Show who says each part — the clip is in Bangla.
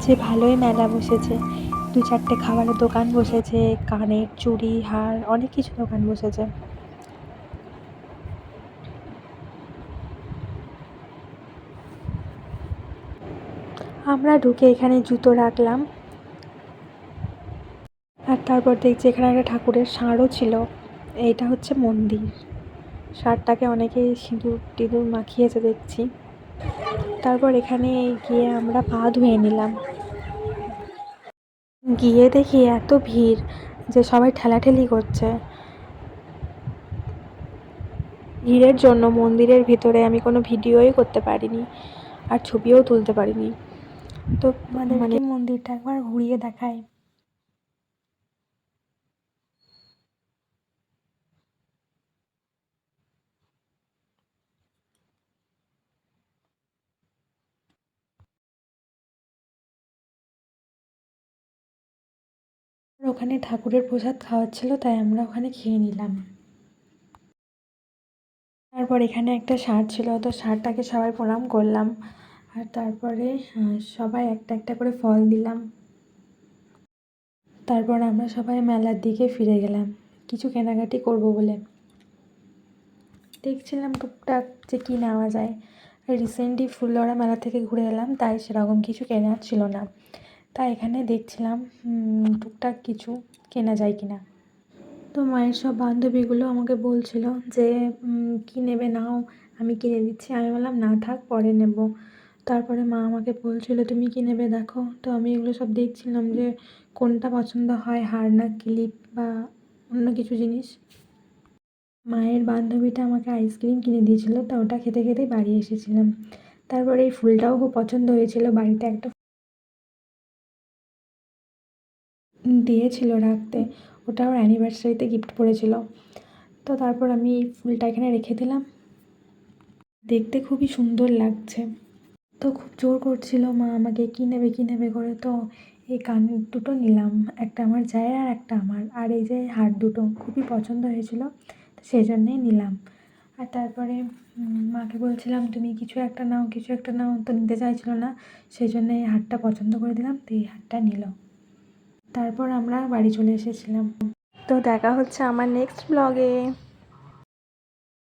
Speaker 1: যে ভালোই মেলা বসেছে, 2-4টে খাবারের দোকান বসেছে, কানের চুড়ি, হার, অনেক কিছু দোকান বসেছে। আমরা ঢুকে এখানে জুতো রাখলাম, আর তারপর দেখছি এখানে একটা ঠাকুরের ষাঁড়ও ছিল। এইটা হচ্ছে মন্দির। ষাঁড়টাকে অনেকেই সিঁদুর টিঁদুর মাখিয়েছে দেখছি। তারপর এখানে গিয়ে আমরা পা ধুয়ে নিলাম। গিয়ে দেখি এত ভিড় যে সবাই ঠেলাঠেলি করছে। ভিড়ের জন্য মন্দিরের ভিতরে আমি কোনো ভিডিওই করতে পারিনি, আর ছবিও তুলতে পারিনি। তো মানে মন্দিরটা একবার ঘুরিয়ে দেখায়। ওখানে ঠাকুরের প্রসাদ খাওয়াচ্ছিল, তাই আমরা ওখানে খেয়ে নিলাম। তারপর এখানে একটা ষাঁড় ছিল, তো ষাঁড়টাকে সবাই প্রণাম করলাম, আর তারপরে সবাই একটা একটা করে ফল দিলাম। তারপর আমরা সবাই মেলার দিকে ফিরে গেলাম কিছু কেনাকাটি করব বলে। দেখছিলাম টুকটাক যে কী নেওয়া যায়। রিসেন্টলি ফুলওড়া মেলা থেকে ঘুরে এলাম, তাই সেরকম কিছু কেনার ছিল না, তাই এখানে দেখছিলাম টুকটাক কিছু কেনা যায় কিনা। তো মায়ের সব বান্ধবীগুলো আমাকে বলছিল যে কী নেবে নাও, আমি কিনে দিচ্ছি। আমি বললাম না থাক, পরে নেব। তারপরে মা আমাকে বলছিল তুমি কী নেবে দেখো। তো আমি এগুলো সব দেখছিলাম যে কোনটা পছন্দ হয়, হার না ক্লিপ বা অন্য কিছু জিনিস। মায়ের বান্ধবীটা আমাকে আইসক্রিম কিনে দিয়েছিল, তো ওটা খেতে খেতেই বাড়ি এসেছিলাম। তারপরে এই ফুলটাও খুব পছন্দ হয়েছিল, বাড়িতে একটা দিয়েছিল রাখতে, ওটা ওর অ্যানিভার্সারিতে গিফট করেছিল। তো তারপর আমি এই ফুলটা এখানে রেখে দিলাম। দেখতে খুবই সুন্দর লাগছে। তো খুব জোর করছিল মা আমাকে কী নেবে কী নেবে করে, তো এই কান দুটো নিলাম, একটা আমার জায়ের আর একটা আমার। আর এই যে হার দুটো খুবই পছন্দ হয়েছিল, তো সেই জন্যেই নিলাম। আর তারপরে মাকে বলছিলাম তুমি কিছু একটা নাও কিছু একটা নাও, তো নিতে চাইছিল না, সেই জন্য এই হারটা পছন্দ করে দিলাম, তো এই হারটা নিল। তারপর আমরা বাড়ি চলে এসেছিলাম। তো দেখা হচ্ছে আমার নেক্সট ব্লগে।